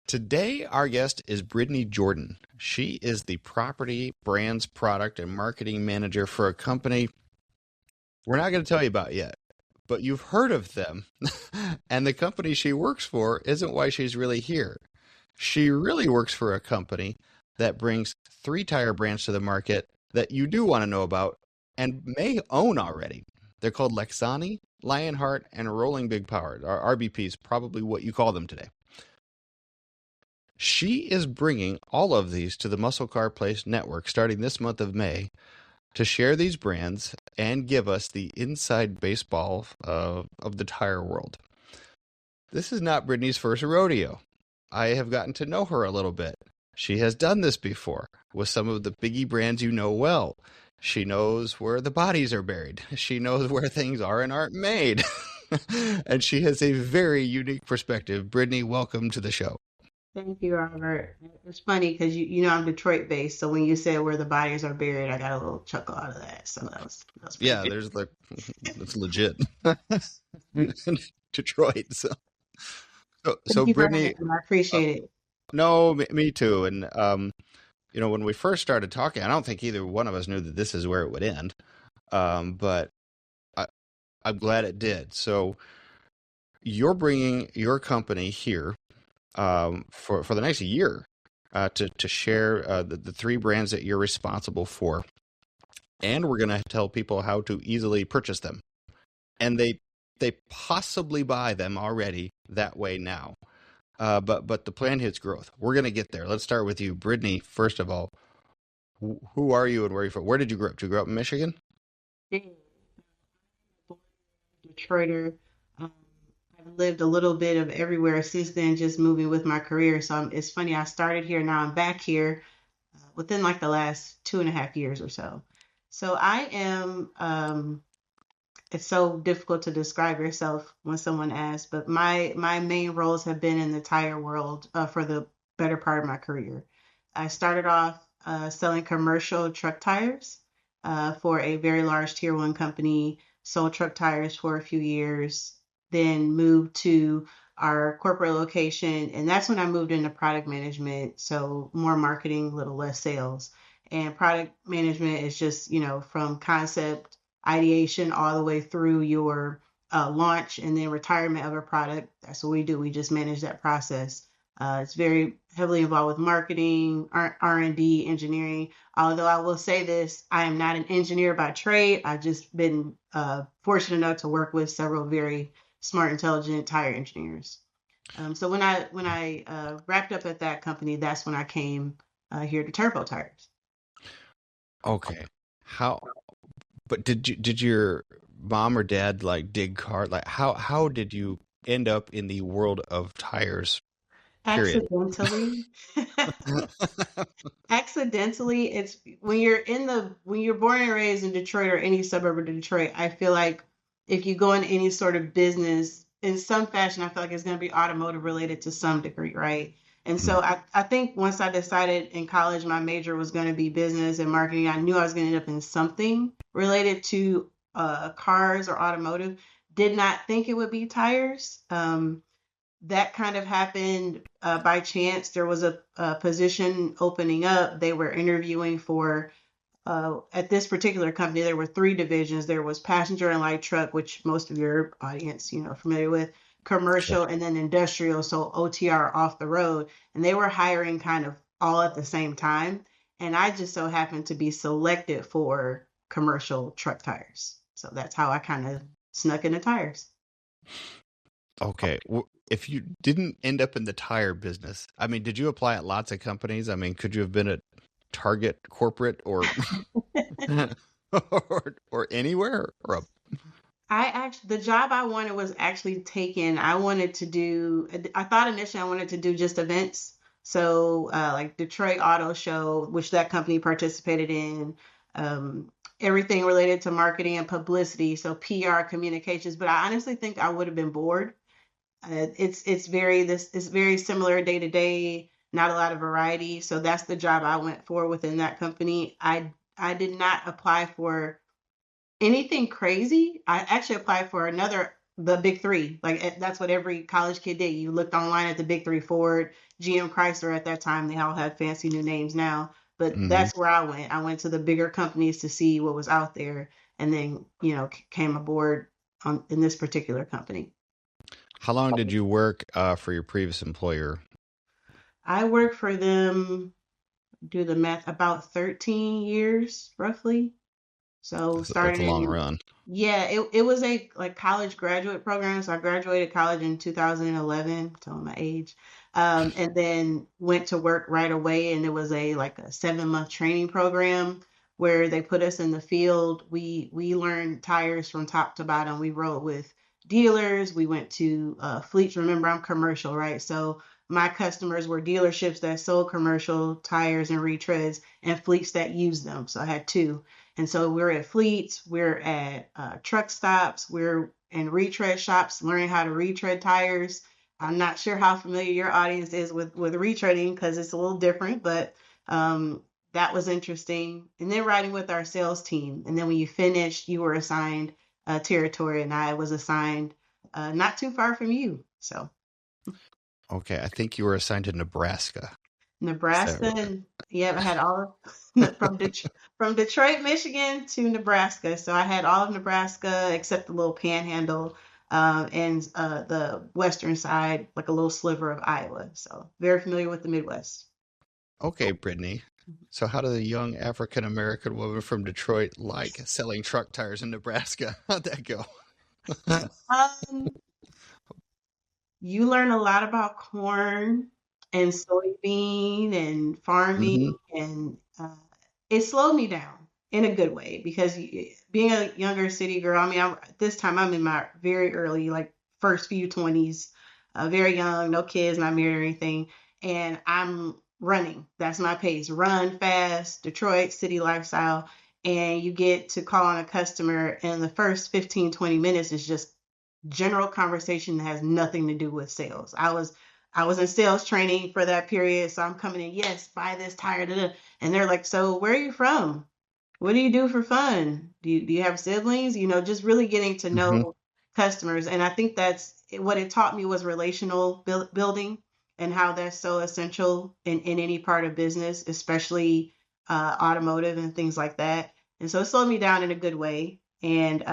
Today, our guest is Bridney Jordan. She is the property, brands, product, and marketing manager for a company we're not going to tell you about yet, but you've heard of them. And the company she works for isn't why she's really here. She really works for a company that brings three tire brands to the market that you do want to know about and may own already. They're called Lexani, Lionhart, and Rolling Big Power. Or RBP is probably what you call them today. She is bringing all of these to the MuscleCar Place network starting this month of May to share these brands and give us the inside baseball of the tire world. This is not Bridney's first rodeo. I have gotten to know her a little bit. She has done this before with some of the biggie brands you know well. She knows where the bodies are buried. She knows where things are and aren't made. And she has a very unique perspective. Bridney, welcome to the show. Thank you, Robert. It's funny because you know I'm Detroit based, so when you said where the bodies are buried, I got a little chuckle out of that. So that was pretty Yeah, good. there's like, that's legit. Detroit. So Thank you for having Bridney, me. I appreciate it. no, me too. And when we first started talking, I don't think either one of us knew that this is where it would end. But I'm glad it did. So you're bringing your company here for the next year to share the three brands that you're responsible for, and we're going to tell people how to easily purchase them, and they possibly buy them already that way now. But the plan hits growth. We're going to get there. Let's start with you, Bridney. First of all, who are you and where are you from? Where did you grow up? Did you grow up in Michigan? Yeah. Detroiter. Um, I've lived a little bit of everywhere since then, just moving with my career. So it's funny. I started here. Now I'm back here within like the last 2.5 years or so. So I am. It's so difficult to describe yourself when someone asks, but my main roles have been in the tire world for the better part of my career. I started off selling commercial truck tires for a very large tier one company, sold truck tires for a few years, then moved to our corporate location. And that's when I moved into product management. So more marketing, little less sales. And product management is just, from concept ideation all the way through your launch and then retirement of a product. That's what we do. We just manage that process. It's very heavily involved with marketing, R&D, engineering. Although I will say this, I am not an engineer by trade. I've just been fortunate enough to work with several very smart, intelligent tire engineers. So when I wrapped up at that company, that's when I came here to Turbo Tires. Okay. But did your mom or dad like dig cars? Like how did you end up in the world of tires? Period. Accidentally. Accidentally, it's when you're born and raised in Detroit or any suburb of Detroit, I feel like if you go in any sort of business in some fashion, I feel like it's going to be automotive related to some degree, right? And Mm. so I think once I decided in college my major was going to be business and marketing, I knew I was going to end up in something related to cars or automotive. Did not think it would be tires. That kind of happened by chance. There was a position opening up. They were interviewing for, at this particular company, there were three divisions. There was passenger and light truck, which most of your audience, are familiar with, commercial, and then industrial, so OTR, off the road. And they were hiring kind of all at the same time. And I just so happened to be selected for commercial truck tires. So that's how I kind of snuck into tires. Okay. If you didn't end up in the tire business, I mean, did you apply at lots of companies? I mean, could you have been at Target corporate or or anywhere or The job I wanted was actually taken. I thought initially I wanted to do just events. So, like Detroit Auto Show, which that company participated in, everything related to marketing and publicity. So PR communications, but I honestly think I would have been bored. It's very similar day to day, not a lot of variety. So that's the job I went for within that company. I did not apply for anything crazy. I actually applied for the big three. Like that's what every college kid did. You looked online at the big three: Ford, GM Chrysler at that time. They all had fancy new names now, but Hmm. that's where I went. I went to the bigger companies to see what was out there, and then came aboard in this particular company. How long did you work for your previous employer? I worked for them, do the math, about 13 years roughly. So That's a started long in, run. yeah, it was a like college graduate program. So I graduated college in 2011, telling my age, and then went to work right away. And it was a 7 month training program where they put us in the field. We learned tires from top to bottom. We rode with dealers. We went to fleets. Remember, I'm commercial, right? So my customers were dealerships that sold commercial tires and retreads and fleets that used them. So I had two. And so we're at fleets, we're at truck stops, we're in retread shops, learning how to retread tires. I'm not sure how familiar your audience is with retreading because it's a little different, but that was interesting. And then riding with our sales team. And then when you finished, you were assigned a territory, and I was assigned not too far from you. So Okay, I think you were assigned to Nebraska. Is that Nebraska, right? and yeah, I had all from from Detroit, Michigan to Nebraska. So I had all of Nebraska except the little panhandle, and the western side, like a little sliver of Iowa. So very familiar with the Midwest. Okay, Brittany. So how does a young African American woman from Detroit like selling truck tires in Nebraska? How'd that go? Um, you learn a lot about corn and soybean and farming, Hmm. and it slowed me down in a good way because being a younger city girl, I mean, this time I'm in my very early, like first few 20s, very young, no kids, not married or anything, and I'm running. That's my pace. Run fast, Detroit city lifestyle, and you get to call on a customer, and the first 15, 20 minutes is just general conversation that has nothing to do with sales. I was in sales training for that period, so I'm coming in, yes, buy this tire, da, da. And they're like, so where are you from? What do you do for fun? Do you have siblings? Just really getting to Hmm. know customers. And I think that's what it taught me was relational building, and how that's so essential in any part of business, especially automotive and things like that. And so it slowed me down in a good way. And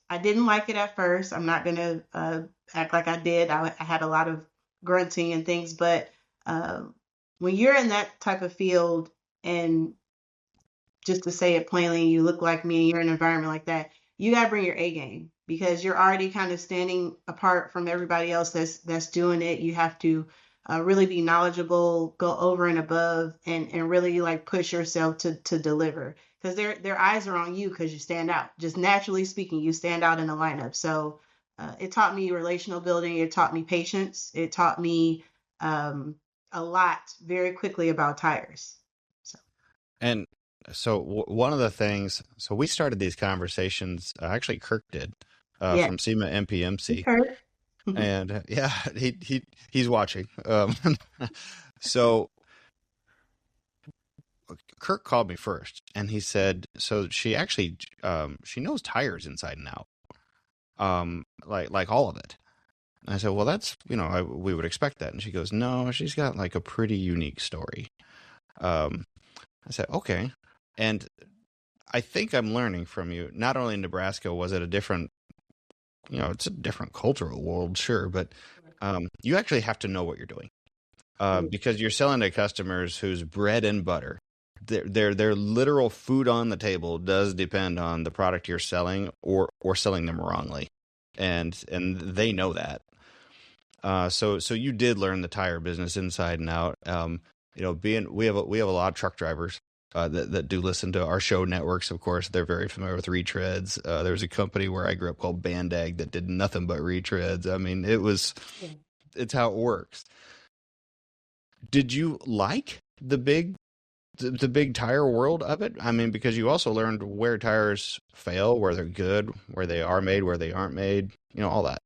I didn't like it at first. I'm not gonna act like I did. I had a lot of grunting and things, but um, when you're in that type of field, and just to say it plainly, you look like me and you're in an environment like that, you gotta bring your A game because you're already kind of standing apart from everybody else that's doing it. You have to really be knowledgeable, go over and above, and really like push yourself to deliver because their eyes are on you because you stand out. Just naturally speaking, you stand out in the lineup. So it taught me relational building. It taught me patience. It taught me um, a lot very quickly about tires. So And so one of the things, so we started these conversations, actually Kirk did, yeah, from SEMA MPMC. Kurt. And yeah, he's watching. So Kirk called me first, and he said, so she actually she knows tires inside and out, like all of it. And I said, well, that's we would expect that. And she goes, no, she's got like a pretty unique story. Um, I said, okay, and I think I'm learning from you. Not only in Nebraska was it a different, it's a different cultural world, sure, but you actually have to know what you're doing. Because you're selling to customers whose bread and butter, their literal food on the table does depend on the product you're selling or selling them wrongly, and they know that. So you did learn the tire business inside and out. Being we have a lot of truck drivers. That do listen to our show networks, of course. They're very familiar with retreads. There was a company where I grew up called Bandag that did nothing but retreads. I mean, Yeah. it's how it works. Did you like the big tire world of it? I mean, because you also learned where tires fail, where they're good, where they are made, where they aren't made, all that.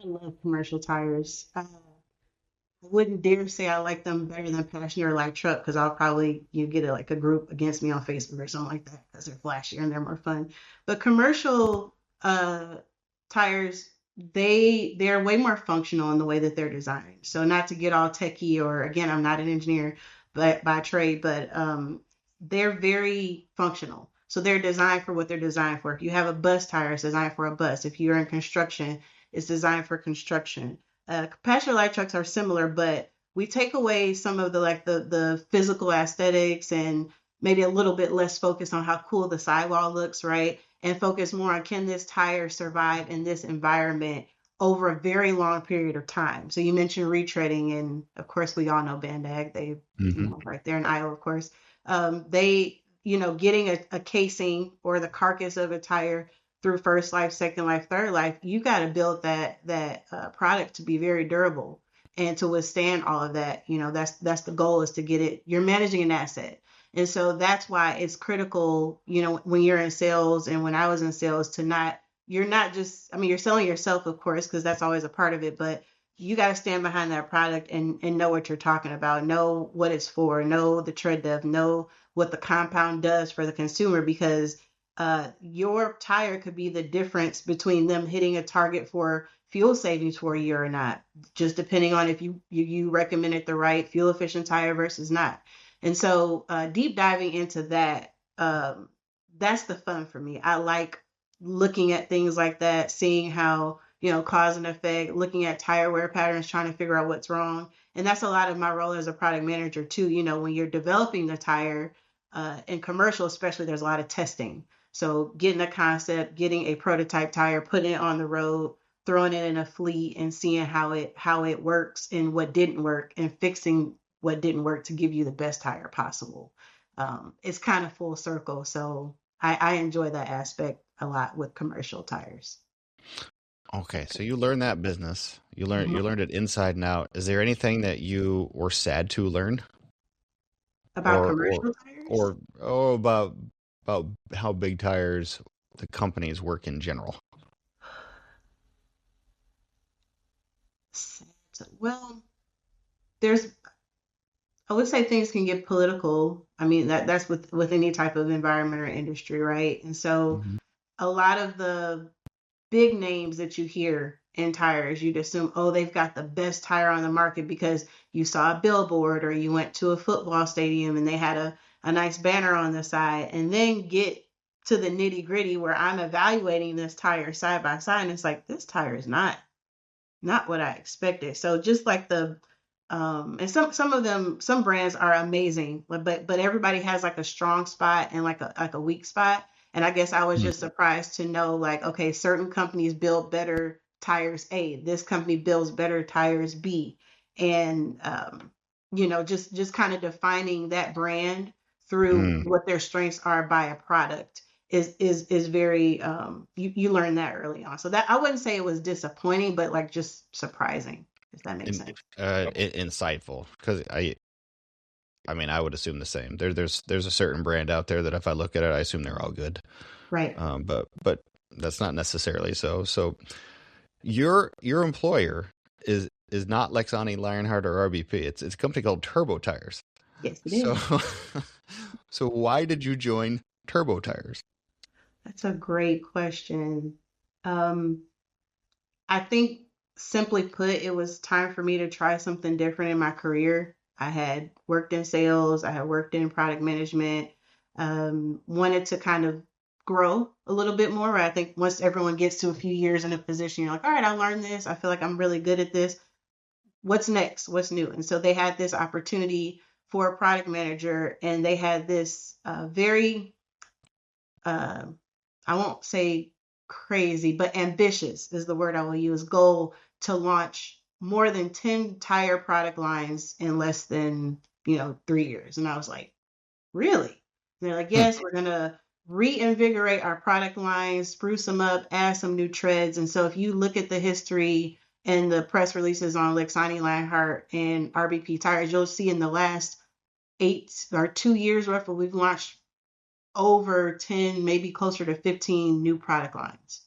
I love commercial tires. I wouldn't dare say I like them better than passenger light truck because I'll probably you get like a group against me on Facebook or something like that because they're flashier and they're more fun. But commercial tires, they're way more functional in the way that they're designed. So not to get all techie, or again, I'm not an engineer but by trade, but they're very functional. So they're designed for what they're designed for. If you have a bus tire, it's designed for a bus. If you're in construction, it's designed for construction. Passenger light trucks are similar, but we take away some of the like the physical aesthetics and maybe a little bit less focus on how cool the sidewall looks, right? And focus more on, can this tire survive in this environment over a very long period of time. So you mentioned retreading, and of course we all know Bandag. They, Hmm. right there in Iowa, of course. They, getting a casing or the carcass of a tire through first life, second life, third life, you got to build that product to be very durable and to withstand all of that. That's the goal, is to get it. You're managing an asset. And so that's why it's critical, when you're in sales and when I was in sales, you're not just, I mean, you're selling yourself, of course, because that's always a part of it, but you got to stand behind that product and know what you're talking about, know what it's for, know the tread depth, know what the compound does for the consumer, because your tire could be the difference between them hitting a target for fuel savings for a year or not, just depending on if you recommended the right fuel efficient tire versus not. And so deep diving into that, that's the fun for me. I like looking at things like that, seeing how, cause and effect, looking at tire wear patterns, trying to figure out what's wrong. And that's a lot of my role as a product manager too. When you're developing the tire, in commercial especially, there's a lot of testing. So getting a concept, getting a prototype tire, putting it on the road, throwing it in a fleet and seeing how it works and what didn't work, and fixing what didn't work to give you the best tire possible. It's kind of full circle. So I enjoy that aspect a lot with commercial tires. Okay, so you learned that business. You Mhm. learned it inside and out. Is there anything that you were sad to learn, About or or commercial tires? or about how big tires the companies work in general? Well, there's I would say things can get political. I mean, that's with any type of environment or industry, right? And so Hmm. a lot of the big names that you hear in tires, you'd assume, oh, they've got the best tire on the market because you saw a billboard or you went to a football stadium and they had a nice banner on the side. And then get to the nitty gritty where I'm evaluating this tire side by side, and it's like, this tire is not what I expected. So just like and some of them, some brands are amazing, but everybody has like a strong spot and like a weak spot. And I guess I was just surprised to know, like, okay, certain companies build better tires A, this company builds better tires B. And just kind of defining that brand through Mm. what their strengths are by a product is very you learn that early on. So that, I wouldn't say it was disappointing, but like just surprising, if that makes In, sense. insightful, because I mean, I would assume the same. There's a certain brand out there that if I look at it, I assume they're all good. Right. But that's not necessarily so. So your employer is not Lexani, Lionhart, or RBP. It's a company called Turbo Tires. Yes, it So is. so why did you join Turbo Tires? That's a great question. Um, I think, simply put, it was time for me to try something different in my career. I had worked in sales, I had worked in product management, wanted to kind of grow a little bit more. Right? I think once everyone gets to a few years in a position, you're like, all right, I learned this. I feel like I'm really good at this. What's next? What's new? And so they had this opportunity for a product manager, and they had this very uh, I won't say crazy, but ambitious is the word I will use, goal to launch more than 10 tire product lines in less than, 3 years. And I was like, really? And they're like, Hmm. yes, we're going to reinvigorate our product lines, spruce them up, add some new treads. And so if you look at the history and the press releases on Lexani, Lionhart, and RBP tires, you'll see in the last 2 years roughly, we've launched over 10, maybe closer to 15 new product lines.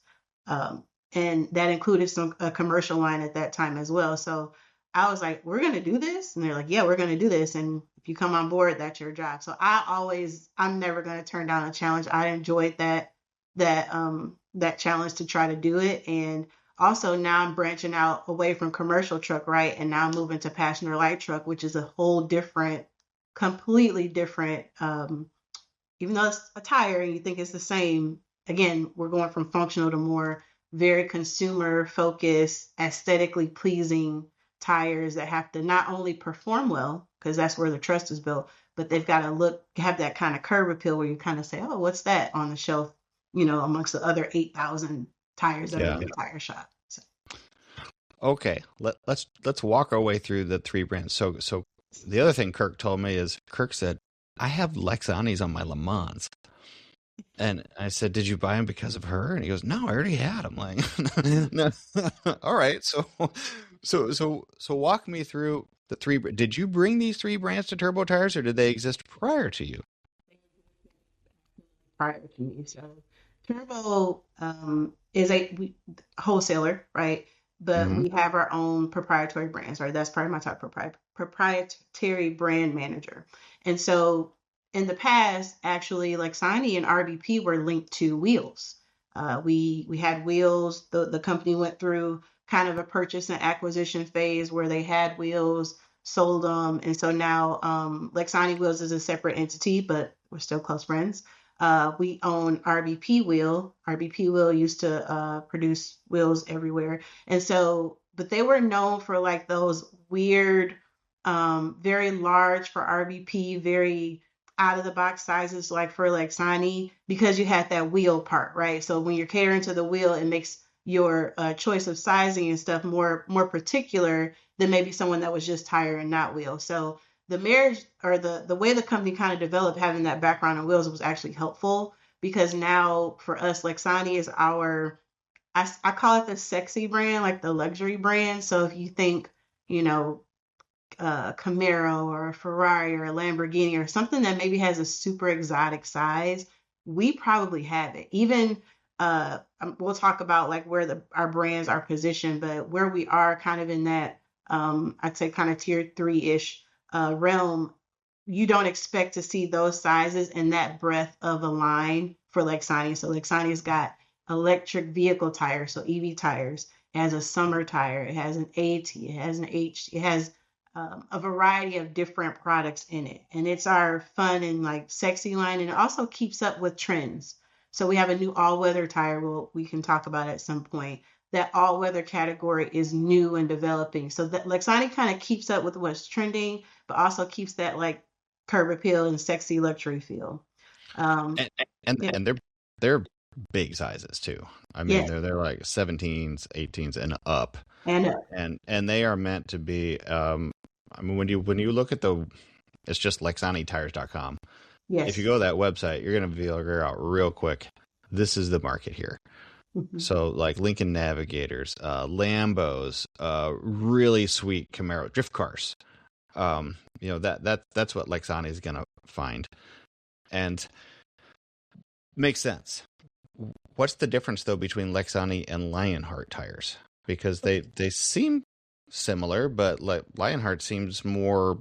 Um, and that included a commercial line at that time as well. So I was like, we're going to do this. And they're like, yeah, we're going to do this. And if you come on board, that's your job. So I'm never going to turn down a challenge. I enjoyed that challenge to try to do it. And Also, now I'm branching out away from commercial truck, right? And now I'm moving to passenger light truck, which is a whole different, completely different, even though it's a tire and you think it's the same, again, we're going from functional to more very consumer focused, aesthetically pleasing tires that have to not only perform well, because that's where the trust is built, but they've got to have that kind of curb appeal where you kind of say, oh, what's that on the shelf, amongst the other 8,000 tires that are Yeah. in the tire shop. So, Okay. Let's walk our way through the three brands. So the other thing Kirk told me is Kirk said, I have Lexanis on my Le Mans. And I said, "Did you buy them because of her?" And he goes, "No, I already had them." Like, no. All right. So walk me through the three. Did you bring these three brands to Turbo Tires, or did they exist prior to you? prior to me. So Turbo is wholesaler, right? But Hmm. we have our own proprietary brands, right? That's part of my top proprietary brand manager. And so in the past, actually, Lexani and RBP were linked to Wheels. We had Wheels. The company went through kind of a purchase and acquisition phase where they had Wheels, sold them, and so now Lexani Wheels is a separate entity, but we're still close friends. We own RBP Wheel. RBP Wheel used to produce wheels everywhere. And so, but they were known for like those weird, very large for RBP, very out of the box sizes, like for Lexani, because you had that wheel part, right? So when you're catering to the wheel, it makes your choice of sizing and stuff more particular than maybe someone that was just tire and not wheel. So the marriage or the way the company kind of developed having that background in wheels was actually helpful because now for us Lexani is I call it the sexy brand, like the luxury brand. So if you think, you know, Camaro or a Ferrari or a Lamborghini or something that maybe has a super exotic size, we probably have it. Even we'll talk about like where our brands are positioned, but where we are kind of in that I'd say kind of tier three ish realm, you don't expect to see those sizes and that breadth of a line for Lexani. So Lexani's got electric vehicle tires, so EV tires. It has a summer tire. It has an AT. It has an H. It has a variety of different products in it. And it's our fun and like sexy line. And it also keeps up with trends. So we have a new all-weather tire we can talk about at some point. That all-weather category is new and developing. So that Lexani kind of keeps up with what's trending, but also keeps that like curb appeal and sexy luxury feel. Um, And and, yeah, and they're big sizes too. I mean, yes, they're like 17s, 18s, and up, and and they are meant to be. I mean, when you look at it's just LexaniTires.com. If you yes. go to that website, you're gonna figure out real quick. This is the market here. Mhm. So like Lincoln Navigators, Lambos, really sweet Camaro drift cars. That's what Lexani is gonna find, and makes sense. What's the difference though between Lexani and Lionhart tires? Because they seem similar, but like Lionheart seems more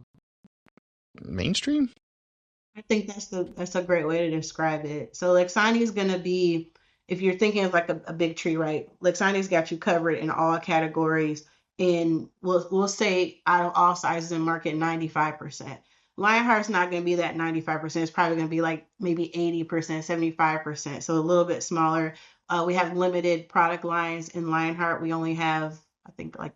mainstream. I think that's a great way to describe it. So Lexani is gonna be, if you're thinking of like a big tree, right? Lexani's got you covered in all categories, and we'll say out of all sizes and market 95%. Lionheart's not gonna be that 95%. It's probably gonna be like maybe 80%, 75%. So a little bit smaller. We have limited product lines in Lionheart. We only have, I think, like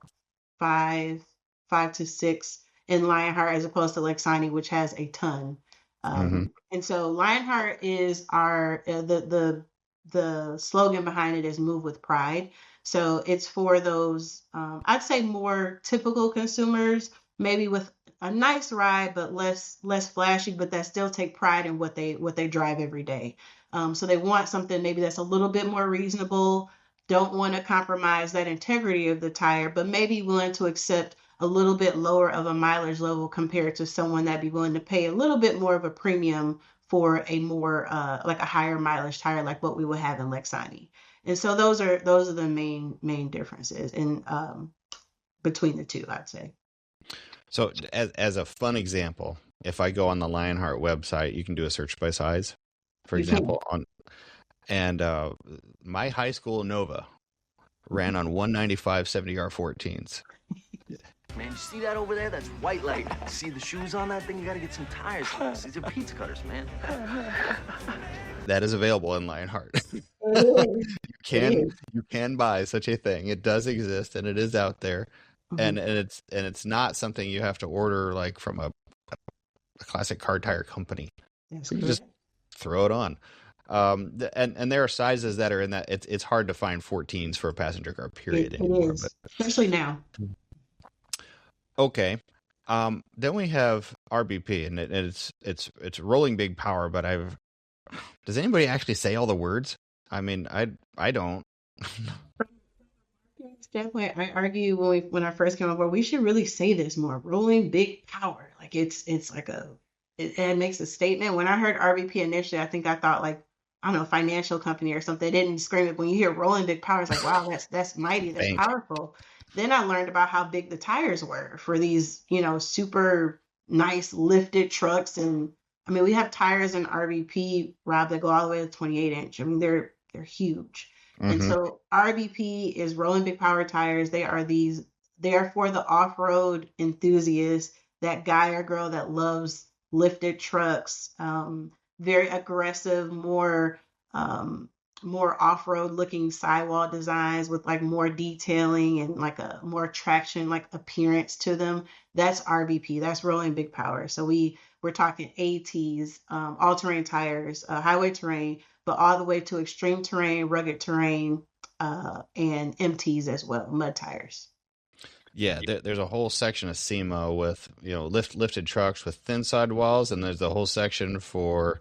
five, 5 to 6 in Lionheart as opposed to Lexani, which has a ton. Hmm. And so Lionheart is our the slogan behind it is move with pride. So it's for those I'd say more typical consumers, maybe with a nice ride but less flashy, but that still take pride in what they drive every day. So they want something maybe that's a little bit more reasonable, don't want to compromise that integrity of the tire, but maybe willing to accept a little bit lower of a mileage level compared to someone that'd be willing to pay a little bit more of a premium for a more like a higher mileage tire like what we would have in Lexani. And so those are the main differences in between the two, I'd say. So as a fun example, if I go on the Lionheart website, you can do a search by size, for You can. example, on and my high school Nova. ran on 195 70R14s. Man, you see that over there? That's white light. See the shoes on that thing? You gotta get some tires. These are pizza cutters, man. That is available in Lionhart. It can is. you can buy such a thing. It does exist and it is out there. Mhm. And it's not something you have to order like from a classic car tire company. That's You correct. just throw it on. And there are sizes that are in that it's hard to find 14s for a passenger car period It anymore. But is, especially now. okay. Then we have RBP, and it's rolling big power. But does anybody actually say all the words? I mean, I don't. Standpoint, I argue when I first came on board, we should really say this more. Rolling big power, like it's like it makes a statement. When I heard RBP initially, I think I thought like I don't know, financial company or something. It didn't scream it. When you hear rolling big power, it's like wow, that's mighty, that's Thank you. powerful. Then I learned about how big the tires were for these, super nice lifted trucks, and I mean we have tires in RBP, Rob, that go all the way to 28-inch. I mean they're huge. And Mm-hmm. so RBP is rolling big power tires. They are for the off-road enthusiast, that guy or girl that loves lifted trucks, very aggressive, um, more off-road looking sidewall designs with like more detailing and like a more traction like appearance to them. That's RBP. That's rolling big power. So we're talking ATs, all-terrain tires, highway terrain, but all the way to extreme terrain, rugged terrain, and MTs as well, mud tires. Yeah, there's a whole section of SEMA with lifted trucks with thin sidewalls, and there's the whole section for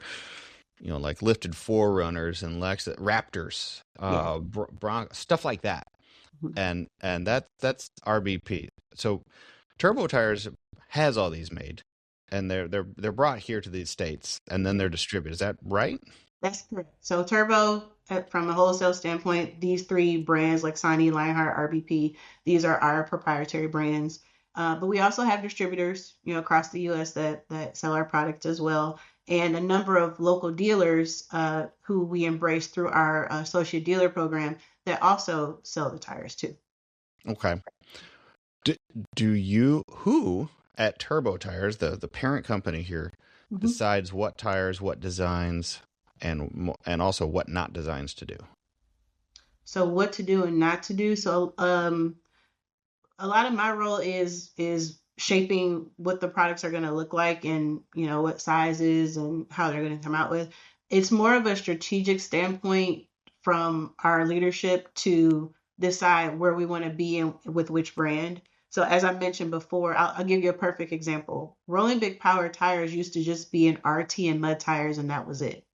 like lifted forerunners and Raptors, Yeah. stuff like that, Mhm. and that's RBP. So Turbo Tires has all these made, and they're brought here to these states, and then they're distributed. Is that right? That's correct. So Turbo, from a wholesale standpoint, these three brands like Lexani, Lionhart, RBP, these are our proprietary brands. But we also have distributors, across the U.S. that sell our product as well, and a number of local dealers who we embrace through our associate dealer program that also sell the tires too. Okay. Do, do you who at Turbo Tires, the parent company here, Mhm. decides what tires, what designs, and also what not designs to do? So what to do and not to do. So a lot of my role is shaping what the products are going to look like, and what sizes and how they're going to come out with. It's more of a strategic standpoint from our leadership to decide where we want to be in with which brand. So as I mentioned before, I'll give you a perfect example. Rolling Big Power tires used to just be an RT and mud tires, and that was it.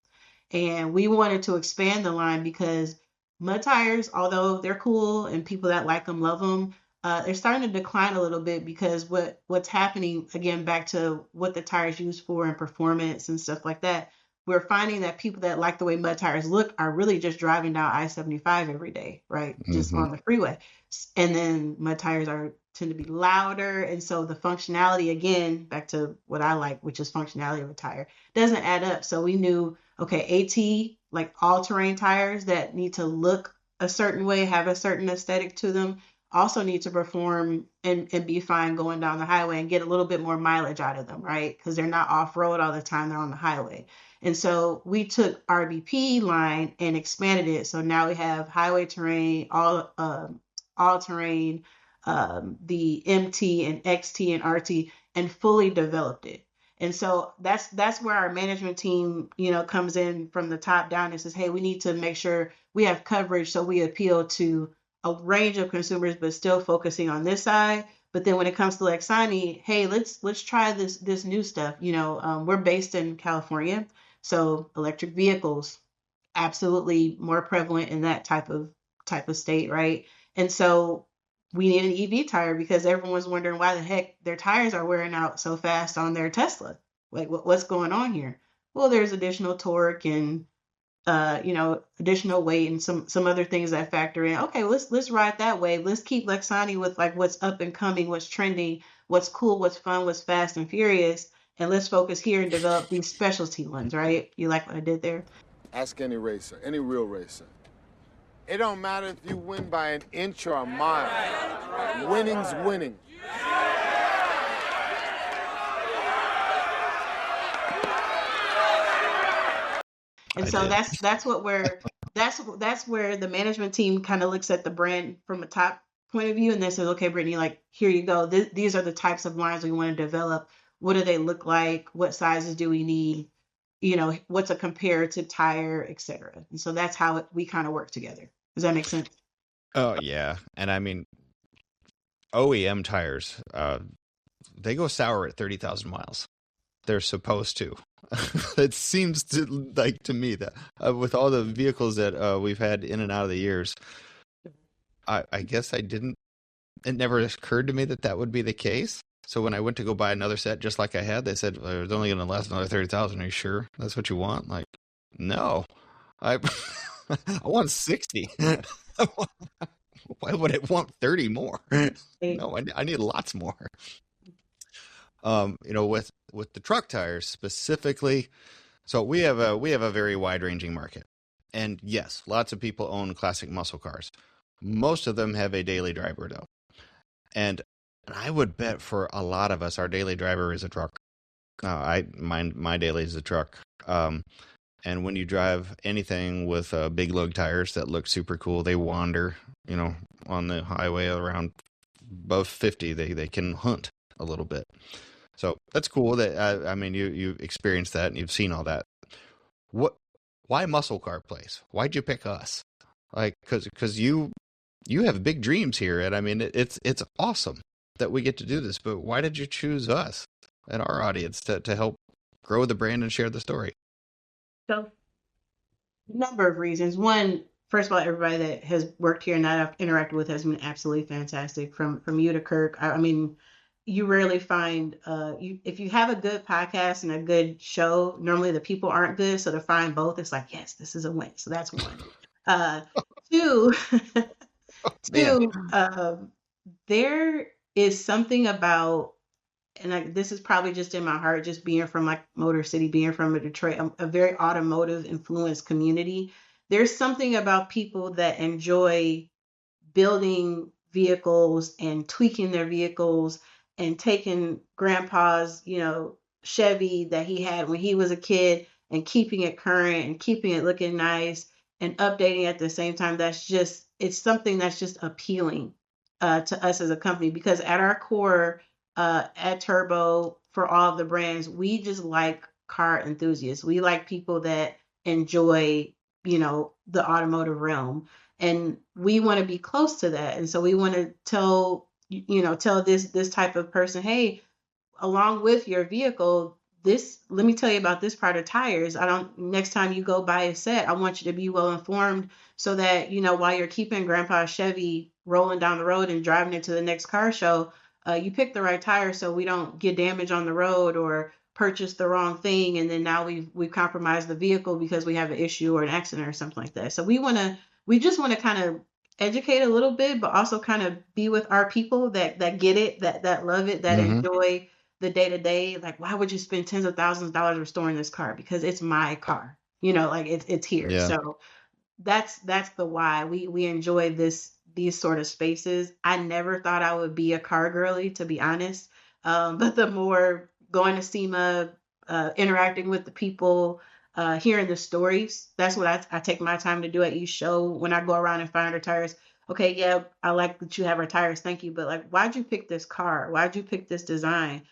And we wanted to expand the line because mud tires, although they're cool and people that like them love them, they're starting to decline a little bit because what's happening, again, back to what the tires used for and performance and stuff like that. We're finding that people that like the way mud tires look are really just driving down I-75 every day, right? Just Mm-hmm. on the freeway. And then mud tires are tend to be louder. And so the functionality, again, back to what I like, which is functionality of a tire, doesn't add up. So we knew, okay, AT, like all terrain tires that need to look a certain way, have a certain aesthetic to them, also need to perform and be fine going down the highway and get a little bit more mileage out of them, right? Because they're not off road all the time, they're on the highway. And so we took RBP line and expanded it. So now we have highway terrain, all terrain, the MT and XT and RT, and fully developed it. And so that's where our management team, comes in from the top down and says, hey, we need to make sure we have coverage so we appeal to a range of consumers, but still focusing on this side. But then when it comes to Lexani, hey, let's try this new stuff. We're based in California, so electric vehicles absolutely more prevalent in that type of state, right? And so we need an EV tire because everyone's wondering why the heck their tires are wearing out so fast on their Tesla. Like what's going on here? Well, there's additional torque and additional weight and some other things that factor in. Okay, let's ride that wave. Let's keep Lexani with like what's up and coming, what's trending, what's cool, what's fun, what's fast and furious, and let's focus here and develop these specialty ones, right? You like what I did there? Ask any racer, any real racer. It don't matter if you win by an inch or a mile. Winning's winning. And so that's where the management team kind of looks at the brand from a top point of view, and then says, okay, Brittany, like, here you go. These are the types of lines we want to develop. What do they look like? What sizes do we need? What's a comparative tire, etc. And so that's how we kind of work together. Does that make sense? Oh yeah, and I mean, OEM tires, they go sour at 30,000 miles. They're supposed to. It seems to me that with all the vehicles that we've had in and out of the years, I guess it never occurred to me that would be the case. So when I went to go buy another set just like I had, they said, well, it's only going to last another 30,000. Are you sure that's what you want? Like, no, I want 60. Why would I want 30 more? No, I need lots more. With the truck tires specifically, so we have a very wide ranging market, and yes, lots of people own classic muscle cars. Most of them have a daily driver though, and I would bet for a lot of us, our daily driver is a truck. My daily is a truck. And when you drive anything with big lug tires that look super cool, they wander, on the highway around above 50. They can hunt a little bit. So that's cool. That I mean, you experienced that and you've seen all that. Why MuscleCar Place? Why'd you pick us? Like, because you have big dreams here, and I mean, it's awesome that we get to do this. But why did you choose us and our audience to help grow the brand and share the story? So, number of reasons. One, first of all, everybody that has worked here and that I've interacted with has been absolutely fantastic. From you to Kirk, I mean, you rarely find if you have a good podcast and a good show, normally the people aren't good. So to find both, it's like, yes, this is a win. So that's one. Two, there is something about, and this is probably just in my heart, just being from like Motor City, being from a Detroit, a very automotive influenced community. There's something about people that enjoy building vehicles and tweaking their vehicles and taking grandpa's, Chevy that he had when he was a kid and keeping it current and keeping it looking nice and updating at the same time. It's something that's just appealing to us as a company, because at our core, at Turbo, for all of the brands, we just like car enthusiasts. We like people that enjoy, the automotive realm, and we want to be close to that. And so we want to tell this type of person, hey, along with your vehicle, let me tell you about this part of tires. Next time you go buy a set, I want you to be well informed so that, while you're keeping grandpa's Chevy rolling down the road and driving it to the next car show, you pick the right tire so we don't get damage on the road or purchase the wrong thing. And then now we've compromised the vehicle because we have an issue or an accident or something like that. So we just want to kind of educate a little bit, but also kind of be with our people that get it, that love it, that enjoy the day to day. Like, why would you spend tens of thousands of dollars restoring this car? Because it's my car, like it's here. Yeah. So that's the why we enjoy these sort of spaces. I never thought I would be a car girly, to be honest. But the more going to SEMA, interacting with the people, hearing the stories, that's what I take my time to do at each show when I go around and find our tires. Okay, yeah, I like that you have our tires, thank you. But like, why'd you pick this car? Why'd you pick this design?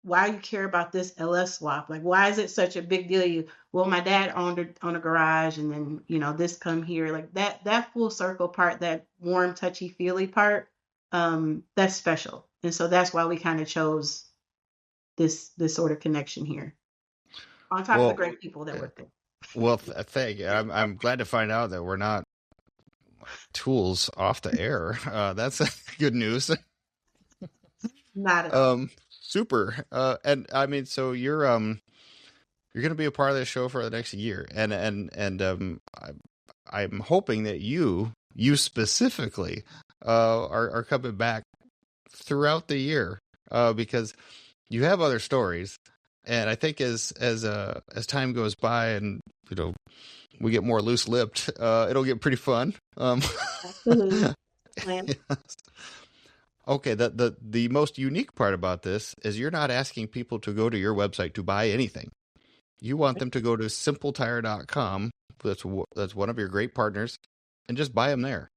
Why you care about this LS swap? Like, why is it such a big deal? Well, my dad owned a garage, and then this come here. Like that full circle part, that warm, touchy feely part, that's special. And so that's why we kind of chose this sort of connection here, on top of the great people that work there. Well, thank you. I'm glad to find out that we're not tools off the air. That's good news. Not at all. Super. And I mean, so you're going to be a part of this show for the next year, and I'm hoping that you specifically are coming back throughout the year, because you have other stories And I think as time goes by and, we get more loose lipped, it'll get pretty fun. Absolutely. Plan. Yes. Okay, the most unique part about this is you're not asking people to go to your website to buy anything. You want them to go to simpletire.com. That's one of your great partners, and just buy them there.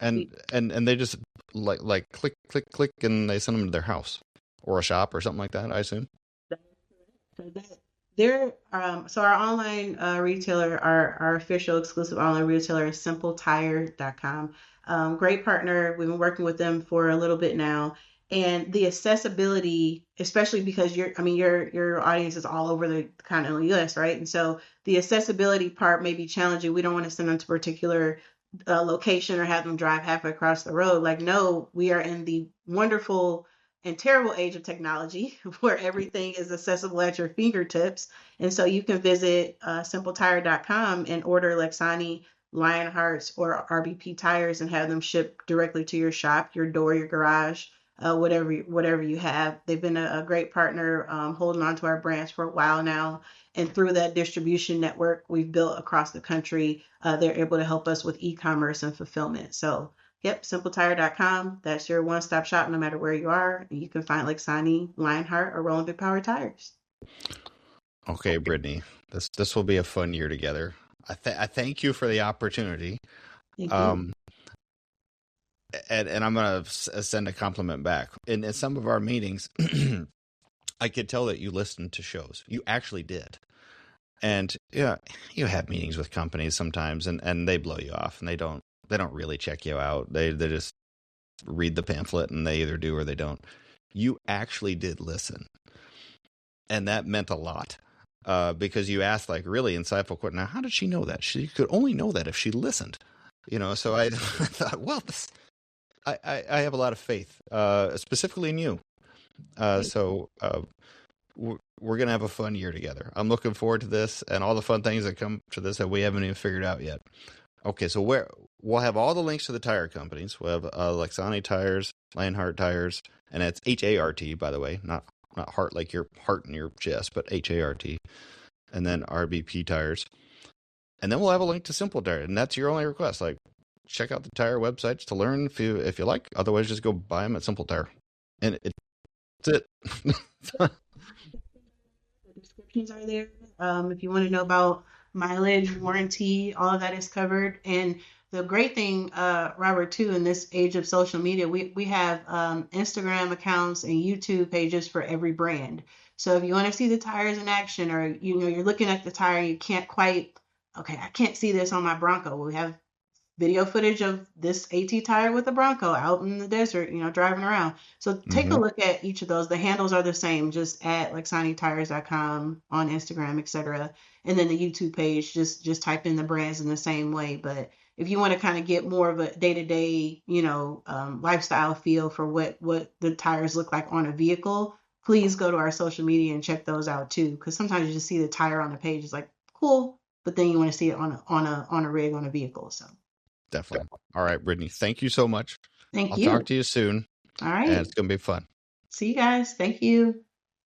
And they just like click, and they send them to their house or a shop or something like that, I assume. So our online retailer, our official exclusive online retailer is simpletire.com. Great partner. We've been working with them for a little bit now. And the accessibility, especially because your audience is all over the continental US, right? And so the accessibility part may be challenging. We don't want to send them to a particular location or have them drive halfway across the road. Like, no, we are in the wonderful and terrible age of technology where everything is accessible at your fingertips. And so you can visit simpletire.com and order Lexani, Lionhart's, or RBP tires and have them shipped directly to your shop, your door, your garage, whatever you have. They've been a great partner, holding on to our brands for a while now. And through that distribution network we've built across the country, they're able to help us with e-commerce and fulfillment. So yep, simpletire.com. That's your one-stop shop no matter where you are. You can find Lexani, Lionhart, or Rolling Big Power tires. Okay, Bridney, this will be a fun year together. I thank you for the opportunity. Thank you. And I'm going to send a compliment back. In some of our meetings, I could tell that you listened to shows. You actually did. And yeah, you have meetings with companies sometimes, and they blow you off, and they don't really check you out. They just read the pamphlet, and they either do or they don't. You actually did listen, and that meant a lot, because you asked like really insightful questions. Now, how did she know that? She could only know that if she listened. So I thought, well, I have a lot of faith, specifically in you. So we're going to have a fun year together. I'm looking forward to this and all the fun things that come to this that we haven't even figured out yet. Okay, so we'll have all the links to the tire companies. We'll have Lexani tires, Lionhart tires, and it's HART, by the way, not heart like your heart in your chest, but HART, and then RBP tires. And then we'll have a link to Simple Tire, and that's your only request. Like, check out the tire websites to learn if you like. Otherwise, just go buy them at Simple Tire. And that's it. The descriptions are there. If you want to know about mileage, warranty, all of that is covered. And the great thing, Robert, too, in this age of social media, we have Instagram accounts and YouTube pages for every brand. So if you want to see the tires in action, or you're looking at the tire and you can't quite, okay, I can't see this on my Bronco. We have video footage of this AT tire with a Bronco out in the desert, driving around. So take a look at each of those. The handles are the same, just at LexaniTires.com on Instagram, etc. And then the YouTube page, just type in the brands in the same way. But if you want to kind of get more of a day-to-day, lifestyle feel for what the tires look like on a vehicle, please go to our social media and check those out too. Because sometimes you just see the tire on the page, it's like cool, but then you want to see it on a rig on a vehicle. So. Definitely. All right, Bridney, thank you so much. Thank you. I'll talk to you soon. All right. And it's going to be fun. See you guys. Thank you.